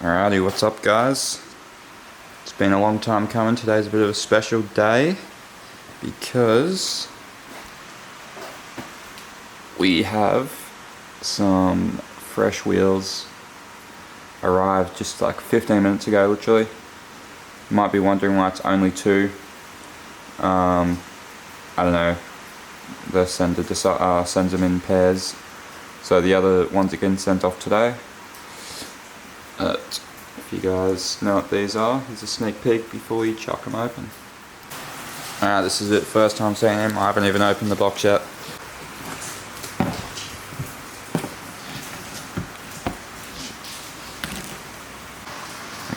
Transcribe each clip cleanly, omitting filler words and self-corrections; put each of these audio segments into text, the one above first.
Alrighty, what's up guys? It's been a long time coming. Today's a bit of a special day because we have some fresh wheels arrived just like 15 minutes ago literally. You might be wondering why it's only two. I don't know, the sender sends them in pairs, so the other ones are getting sent off today. If you guys know what these are, here's a sneak peek before you chuck them open. Alright, this is it, first time seeing them. I haven't even opened the box yet.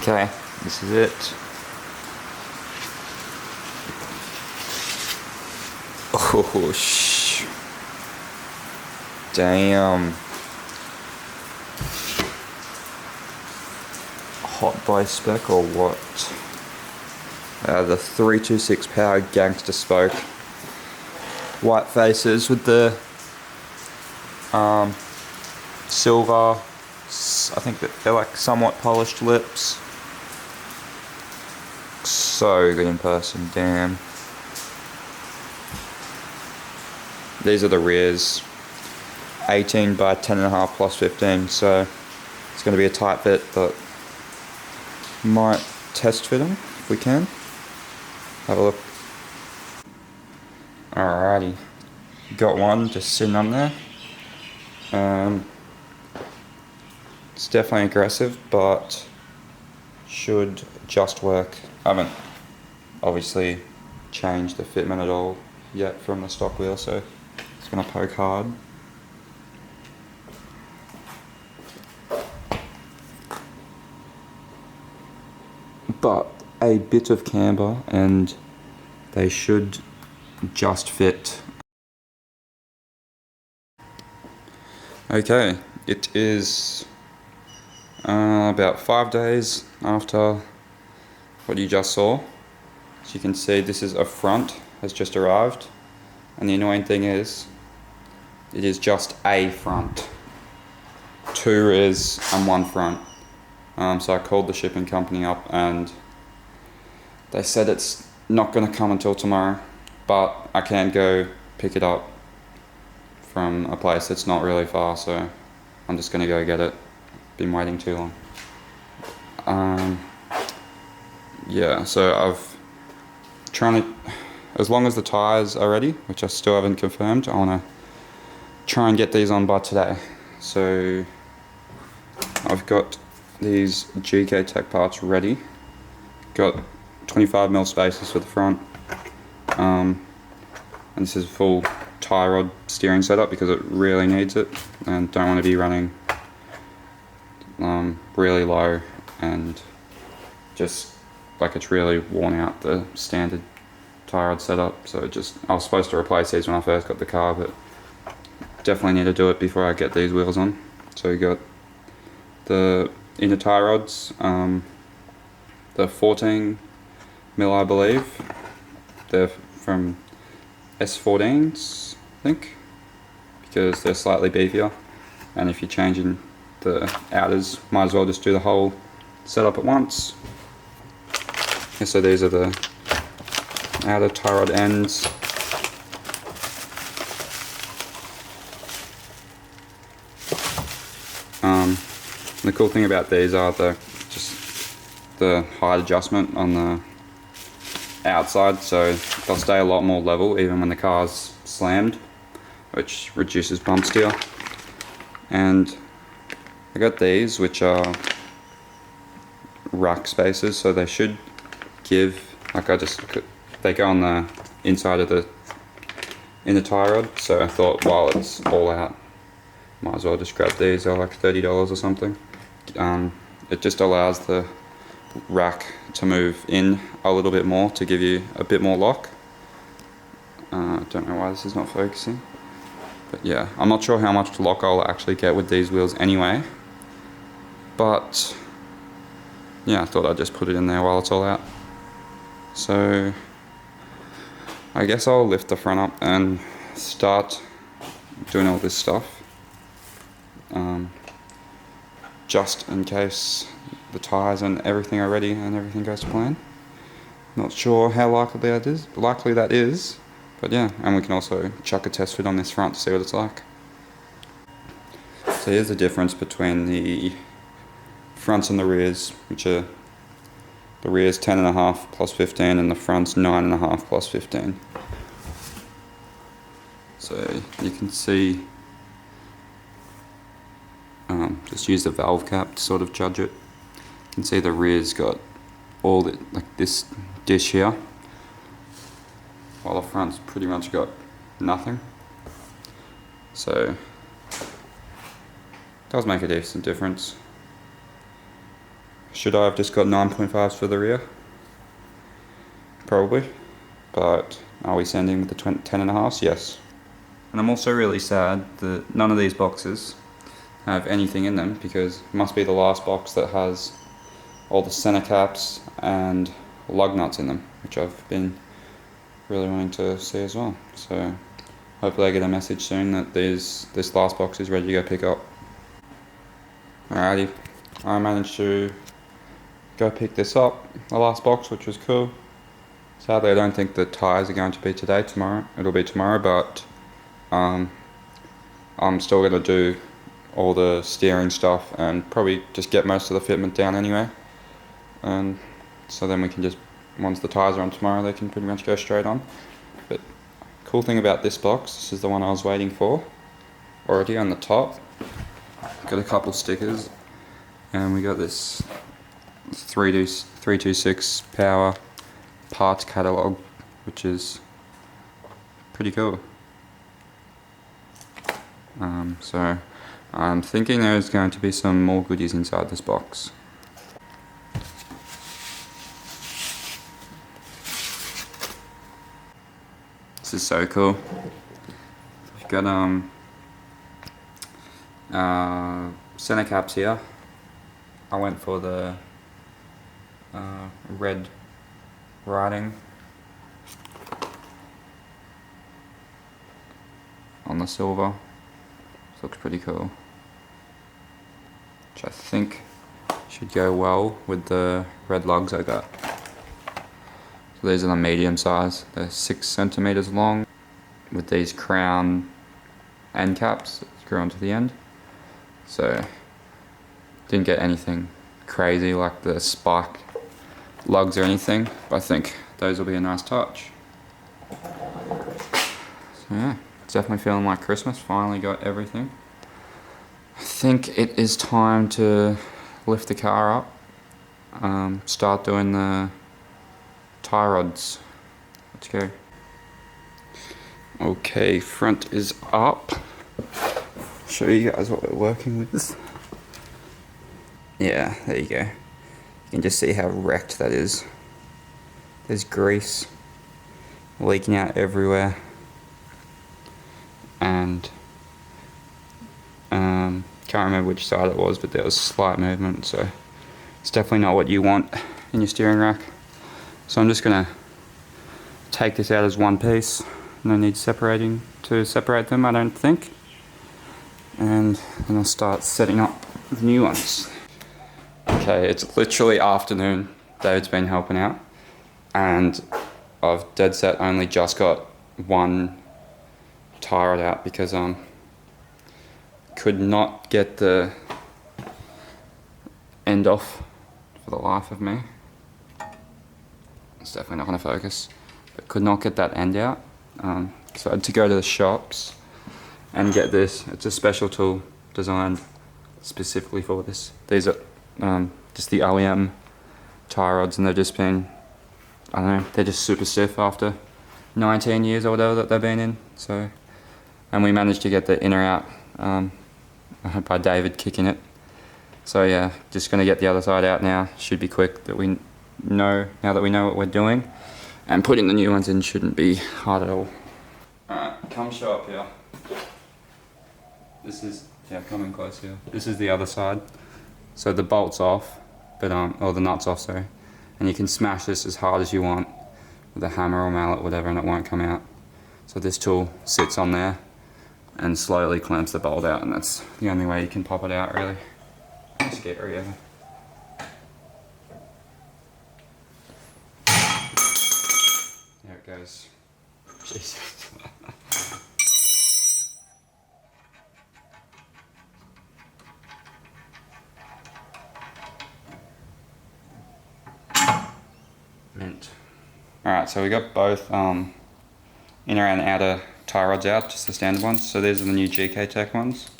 Okay, this is it. Oh, damn. HOTBOI spec or what? The 326Power Gangsta spoke. White faces with the silver, I think that they're like somewhat polished lips. So good in person, damn. These are the rears, 18 by 10.5 plus 15, so it's going to be a tight fit, but might test fit them if we can. Have a look. Alrighty, got one just sitting on there. It's definitely aggressive, but should just work. I haven't obviously changed the fitment at all yet from the stock wheel, so it's going to poke hard. But a bit of camber and they should just fit. Okay, it is about 5 days after what you just saw. As you can see, this is a front, has just arrived, and the annoying thing is it is just a front, two rears and one front. So I called the shipping company up and they said it's not going to come until tomorrow, but I can go pick it up from a place that's not really far, so I'm just going to go get it. Been waiting too long. Yeah, so I've trying to, as long as the tyres are ready, which I still haven't confirmed, I want to try and get these on by today. So I've got these GKTech parts ready. Got 25mm spacers for the front, and this is a full tie rod steering setup because it really needs it, and don't want to be running really low and just like it's really worn out the standard tie rod setup. So I was supposed to replace these when I first got the car, but definitely need to do it before I get these wheels on. So we got the inner tie rods, the 14mm I believe. They're from S15s, I think, because they're slightly beefier, and if you're changing the outers, might as well just do the whole setup at once. And so these are the outer tie rod ends. The cool thing about these are just the height adjustment on the outside, so they'll stay a lot more level even when the car's slammed, which reduces bump steer. And I got these, which are rack spacers, so they should give, like they go on the inside of the inner tie rod, so I thought while it's all out, might as well just grab these. They're like $30 or something. It just allows the rack to move in a little bit more to give you a bit more lock. Don't know why this is not focusing, but yeah, I'm not sure how much lock I'll actually get with these wheels anyway, but yeah, I thought I'd just put it in there while it's all out. So I guess I'll lift the front up and start doing all this stuff, just in case the tyres and everything are ready and everything goes to plan. Not sure how likely that is, but yeah, and we can also chuck a test fit on this front to see what it's like. So here's the difference between the fronts and the rears, which are the rear's 10.5 plus 15 and the front's 9.5 plus 15. So you can see, just use the valve cap to sort of judge it. You can see the rear's got all the, like this dish here, while the front's pretty much got nothing. So it does make a decent difference. Should I have just got 9.5s for the rear? Probably, but are we sending with the 10.5s? Yes. And I'm also really sad that none of these boxes have anything in them, because it must be the last box that has all the center caps and lug nuts in them, which I've been really wanting to see as well. So hopefully I get a message soon that this last box is ready to go pick up. Alrighty, I managed to go pick this up, the last box, which was cool. Sadly I don't think the tyres are going to be today. It'll be tomorrow, but I'm still going to do all the steering stuff and probably just get most of the fitment down anyway. And so then we can just, once the tyres are on tomorrow, they can pretty much go straight on. But cool thing about this box, this is the one I was waiting for. Already on the top, got a couple stickers, and we got this 326Power parts catalogue, which is pretty cool. So I'm thinking there's going to be some more goodies inside this box. This is so cool. We've got center caps here. I went for the red writing on the silver. This looks pretty cool, which I think should go well with the red lugs I got. So these are the medium size. They're 6 centimeters long with these crown end caps that screw onto the end. So didn't get anything crazy like the spike lugs or anything, but I think those will be a nice touch. So yeah, it's definitely feeling like Christmas. Finally got everything. I think it is time to lift the car up, start doing the tie rods. Let's go. Okay, front is up. Show you guys what we're working with. Yeah, there you go. You can just see how wrecked that is. There's grease leaking out everywhere, and can't remember which side it was, but there was slight movement, so it's definitely not what you want in your steering rack. So I'm just gonna take this out as one piece. No need to separate them, I don't think. And then I'll start setting up the new ones. Okay, it's literally afternoon. David's been helping out, and I've dead set only just got one tie rod out because could not get the end off for the life of me. It's definitely not going to focus, but could not get that end out. So I had to go to the shops and get this. It's a special tool designed specifically for this. These are just the OEM tie rods, and they've just been, I don't know, they're just super stiff after 19 years or whatever that they've been in. So, and we managed to get the inner out by David kicking it. So yeah, just going to get the other side out now. Should be quick. That we know now that we know what we're doing, and putting the new ones in shouldn't be hard at all. Alright, come show up here. This is, yeah, come in close here. This is the other side. So the bolt's off, but or the nut's off, sorry. And you can smash this as hard as you want with a hammer or mallet, whatever, and it won't come out. So this tool sits on there and slowly clamps the bolt out, and that's the only way you can pop it out, really. Scary, yeah. that goes. Jesus. Mint. Alright, so we got both inner and outer tie rods out, just the standard ones. So these are the new GKTech ones.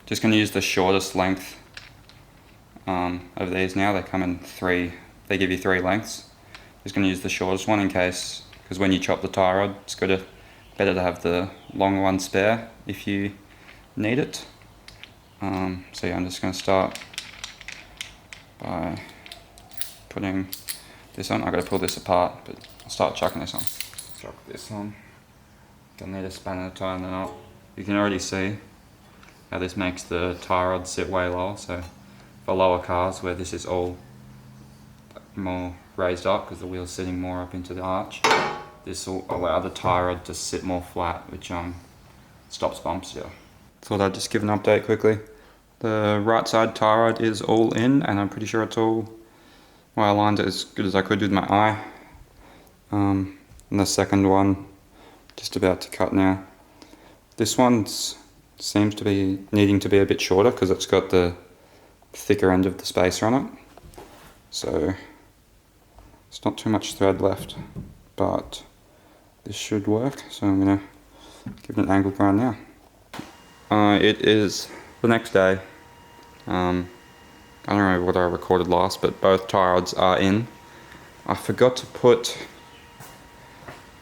Just going to use the shortest length of these now. They come in three, they give you 3 lengths. Just going to use the shortest one in case, because when you chop the tie rod, it's better to have the longer one spare if you need it. So yeah, I'm just going to start by putting this on. I've got to pull this apart, but I'll start chucking this on. Chuck this on. Gonna need a spanner to tighten it up. You can already see how this makes the tie rod sit way lower. So for lower cars where this is all more raised up because the wheel's sitting more up into the arch, this will allow the tie rod to sit more flat, which stops bumps. Yeah. Thought I'd just give an update quickly. The right side tie rod is all in, and I'm pretty sure it's all. Well, I aligned it as good as I could with my eye. And the second one, just about to cut now. This one seems to be needing to be a bit shorter because it's got the thicker end of the spacer on it. So it's not too much thread left, but this should work. So I'm gonna give it an angle grind now. It is the next day. I don't know what I recorded last, but both tie rods are in. I forgot to put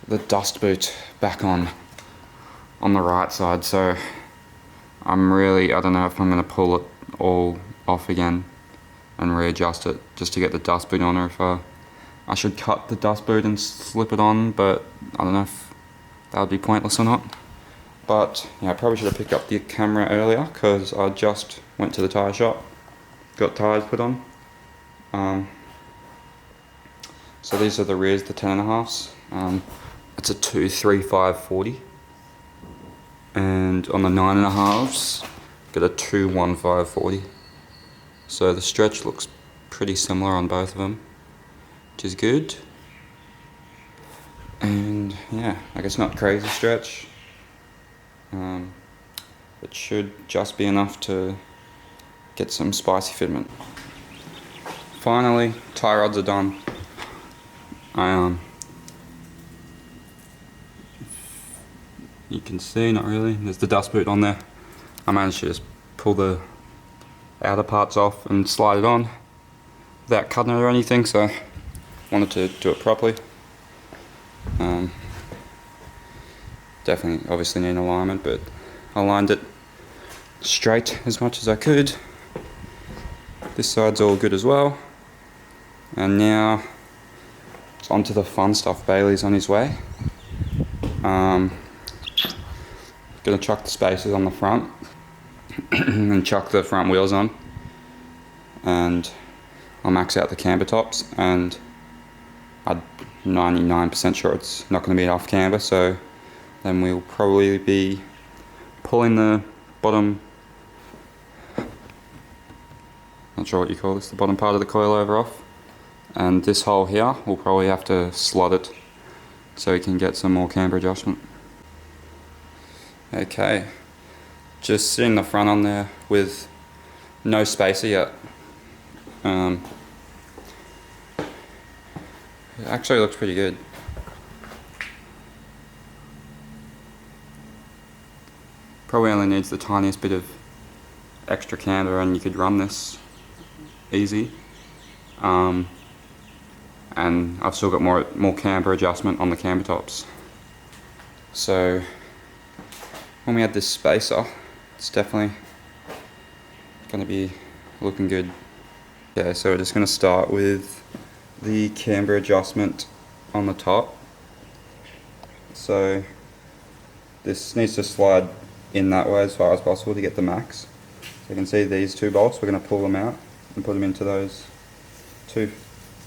the dust boot back on the right side, so I don't know if I'm going to pull it all off again and readjust it just to get the dust boot on, or if I should cut the dust boot and slip it on, but I don't know if that would be pointless or not. But yeah, I probably should have picked up the camera earlier because I just went to the tyre shop, got tyres put on. So these are the rears, the 10.5s. It's a 235/40, and on the 9.5s, got a 215/40. So the stretch looks pretty similar on both of them, which is good. And yeah, I guess not crazy stretch. It should just be enough to get some spicy fitment. Finally, tie rods are done. You can see, not really, there's the dust boot on there. I managed to just pull the outer parts off and slide it on without cutting it or anything, so I wanted to do it properly. Definitely, obviously need alignment, but I aligned it straight as much as I could. This side's all good as well. And now it's on to the fun stuff. Bailey's on his way. Gonna chuck the spacers on the front and chuck the front wheels on, and I'll max out the camber tops, and I'm 99% sure it's not going to be off camber, so then we'll probably be pulling the bottom, not sure what you call this, the bottom part of the coilover off, and this hole here we'll probably have to slot it so we can get some more camber adjustment. Okay, just sitting the front on there with no spacer yet. It actually looks pretty good. Probably only needs the tiniest bit of extra camber and you could run this easy. And I've still got more camber adjustment on the camber tops. So when we add this spacer, it's definitely going to be looking good. Okay, so we're just going to start with the camber adjustment on the top. So this needs to slide in that way as far as possible to get the max. So you can see these 2 bolts, we're going to pull them out and put them into those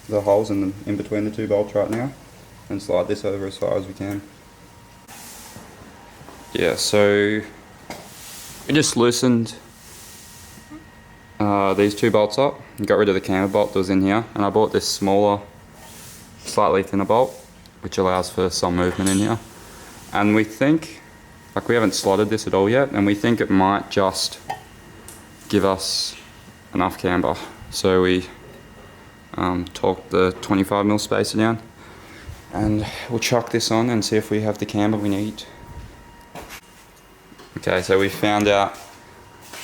the holes in between the 2 bolts right now, and slide this over as far as we can. Yeah, so we just loosened these 2 bolts up and got rid of the camber bolt that was in here, and I bought this smaller, slightly thinner bolt. which allows for some movement in here. And we think, like, we haven't slotted this at all yet, and we think it might just give us enough camber. So we torque the 25mm spacer down, and we'll chuck this on and see if we have the camber we need. Okay, so we found out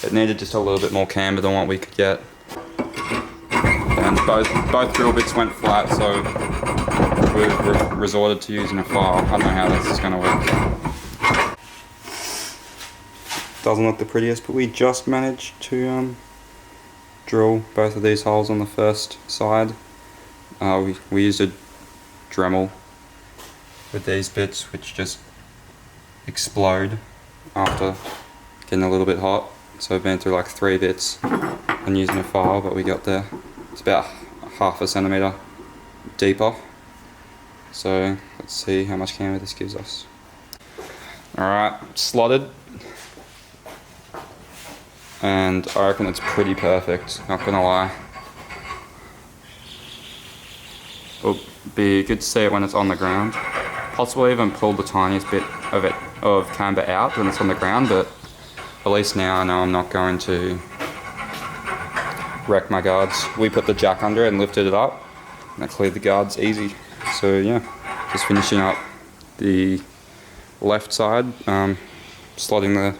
it needed just a little bit more camber than what we could get. And both drill bits went flat, so we've resorted to using a file. I don't know how this is going to work. Doesn't look the prettiest, but we just managed to drill both of these holes on the first side. We used a Dremel with these bits, which just explode after getting a little bit hot. So I've been through like 3 bits and using a file, but we got there. It's about 1/2 centimeter deeper. So let's see how much camber this gives us. Alright, slotted. And I reckon it's pretty perfect, not gonna lie. It'll be good to see it when it's on the ground. Possibly even pull the tiniest bit of camber out when it's on the ground, but at least now I know I'm not going to wreck my guards. We put the jack under it and lifted it up, and that cleared the guards easy. So yeah, just finishing up the left side, slotting the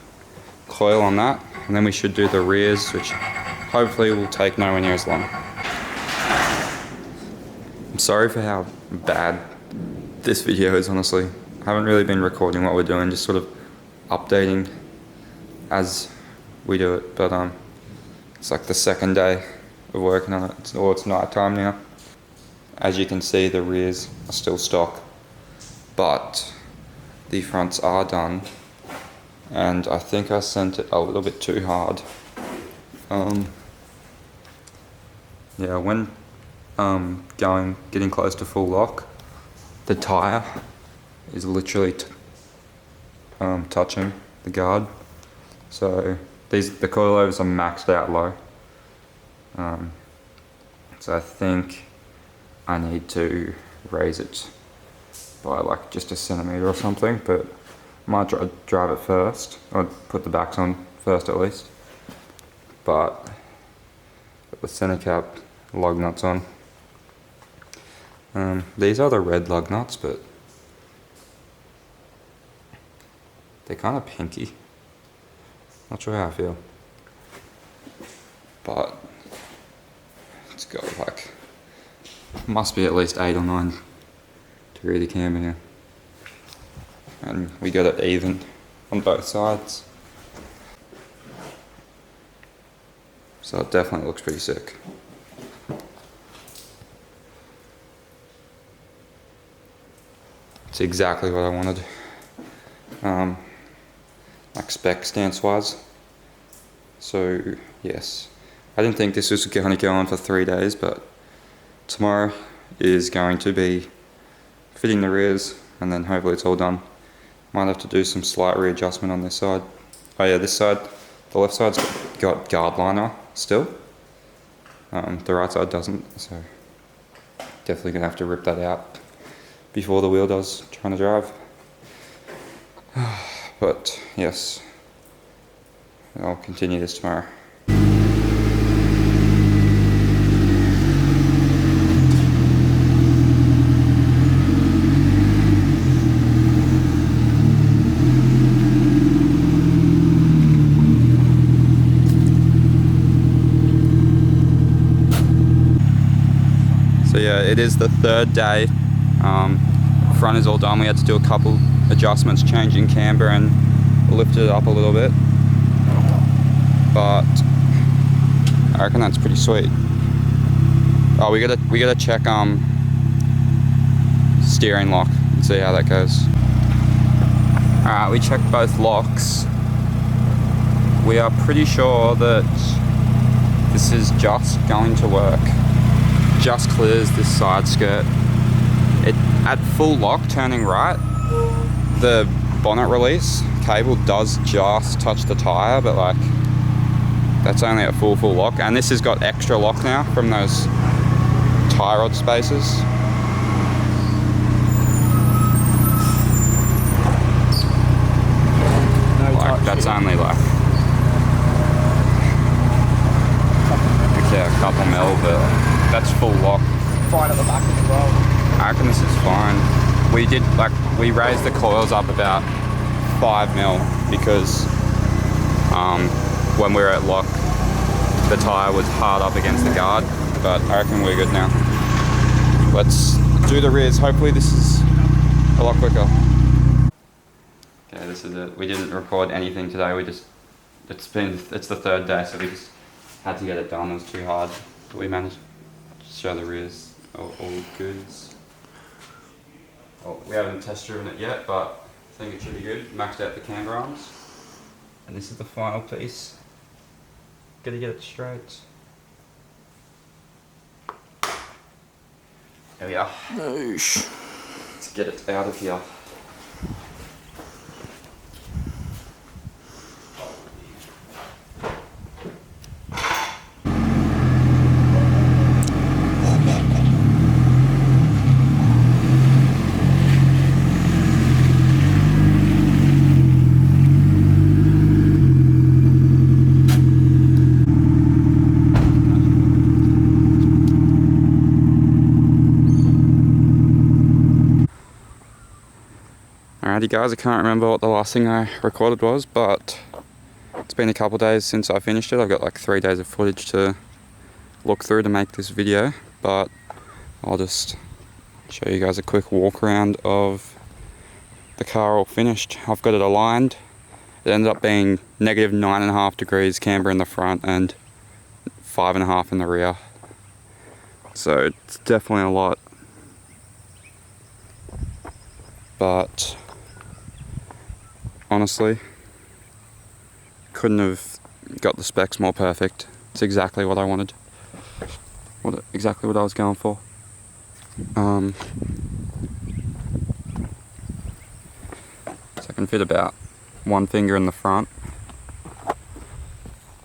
coil on that, and then we should do the rears, which hopefully will take nowhere near as long. I'm sorry for how bad this video is, honestly. I haven't really been recording what we're doing, just sort of updating as we do it, but it's like the second day of working on it. It's night time now. As you can see, the rears are still stock, but the fronts are done, and I think I sent it a little bit too hard. Yeah, when getting close to full lock, the tire is literally touching the guard. So the coilovers are maxed out low. So I think I need to raise it by like just 1 centimeter or something, but I might drive it first, or put the backs on first at least. But put the center cap lug nuts on. These are the red lug nuts, but they're kind of pinky. Not sure how I feel, but it's got like, must be at least 8 or 9 degree of camber here, and we got it even on both sides, so it definitely looks pretty sick. It's exactly what I wanted. Like spec stance wise. So yes, I didn't think this was going to go on for 3 days, but tomorrow is going to be fitting the rears, and then hopefully it's all done. Might have to do some slight readjustment on this side. Oh yeah, this side, the left side's got guard liner still. The right side doesn't, so definitely gonna have to rip that out before the wheel does trying to drive. But yes, I'll continue this tomorrow. So yeah, it is the 3rd day. Front is all done. We had to do a couple adjustments, changing camber and lifted it up a little bit, but I reckon that's pretty sweet. Oh, we gotta check steering lock and see how that goes. Alright, we checked both locks. We are pretty sure that this is just going to work. Just clears this side skirt. It at full lock, turning right, the bonnet release cable does just touch the tire, but like that's only at full lock, and this has got extra lock now from those tie rod spacers. that's only like, yeah, a couple mil, but that's full lock. Fine at the back as well. I reckon this is fine. We did, like, we raised the coils up about 5 mil because when we were at lock, the tyre was hard up against the guard, but I reckon we're good now. Let's do the rears. Hopefully this is a lot quicker. Okay, this is it. We didn't record anything today. We just, it's the third day, so we just had to get it done. It was too hard. But we managed to show the rears. All goods. Well, we haven't test driven it yet, but I think it should be good. Maxed out the camber arms. And this is the final piece. Gotta get it straight. There we are. Let's get it out of here. Alrighty guys, I can't remember what the last thing I recorded was, but it's been a couple days since I finished it. I've got like 3 days of footage to look through to make this video, but I'll just show you guys a quick walk around of the car all finished. I've got it aligned. It ended up being negative 9.5 degrees camber in the front and 5.5 in the rear. So it's definitely a lot. But honestly, couldn't have got the specs more perfect. It's exactly what I wanted. Exactly what I was going for. So I can fit about one finger in the front.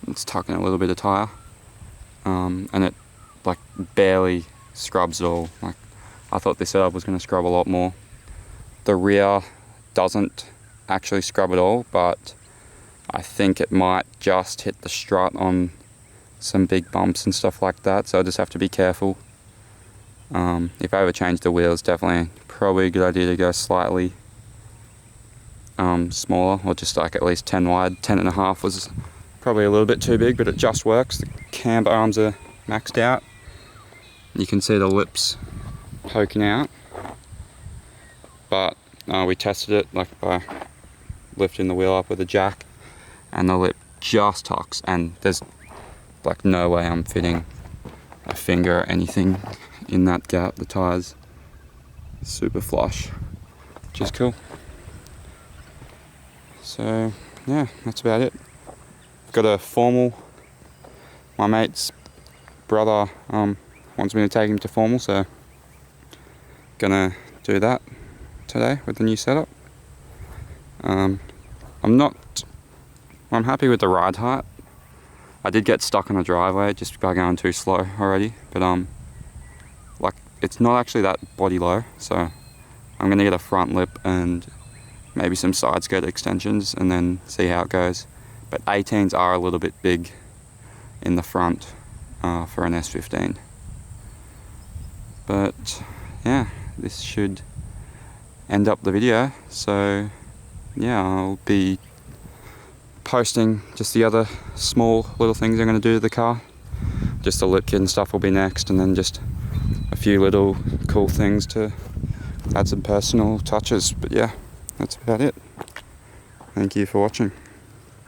It's tucking a little bit of tyre. And it like barely scrubs at all. Like, I thought this setup was going to scrub a lot more. The rear doesn't actually scrub at all, but I think it might just hit the strut on some big bumps and stuff like that, so I just have to be careful. If I ever change the wheels, definitely probably a good idea to go slightly smaller, or just like at least 10 wide. 10.5 was probably a little bit too big, but it just works. The camber arms are maxed out. You can see the lips poking out. But we tested it like by lifting the wheel up with a jack, and the lip just tucks, and there's like no way I'm fitting a finger or anything in that gap. The tyre's super flush, which is cool. So yeah, that's about it. Got a formal. My mate's brother wants me to take him to formal, so gonna do that today with the new setup. I'm happy with the ride height. I did get stuck on a driveway just by going too slow already, but like it's not actually that body low, so I'm gonna get a front lip and maybe some side skirt extensions and then see how it goes. But 18s are a little bit big in the front for an S15. But yeah, this should end up the video. So yeah, I'll be posting just the other small little things I'm going to do to the car. Just the lip kit and stuff will be next, and then just a few little cool things to add some personal touches. But yeah, that's about it. Thank you for watching.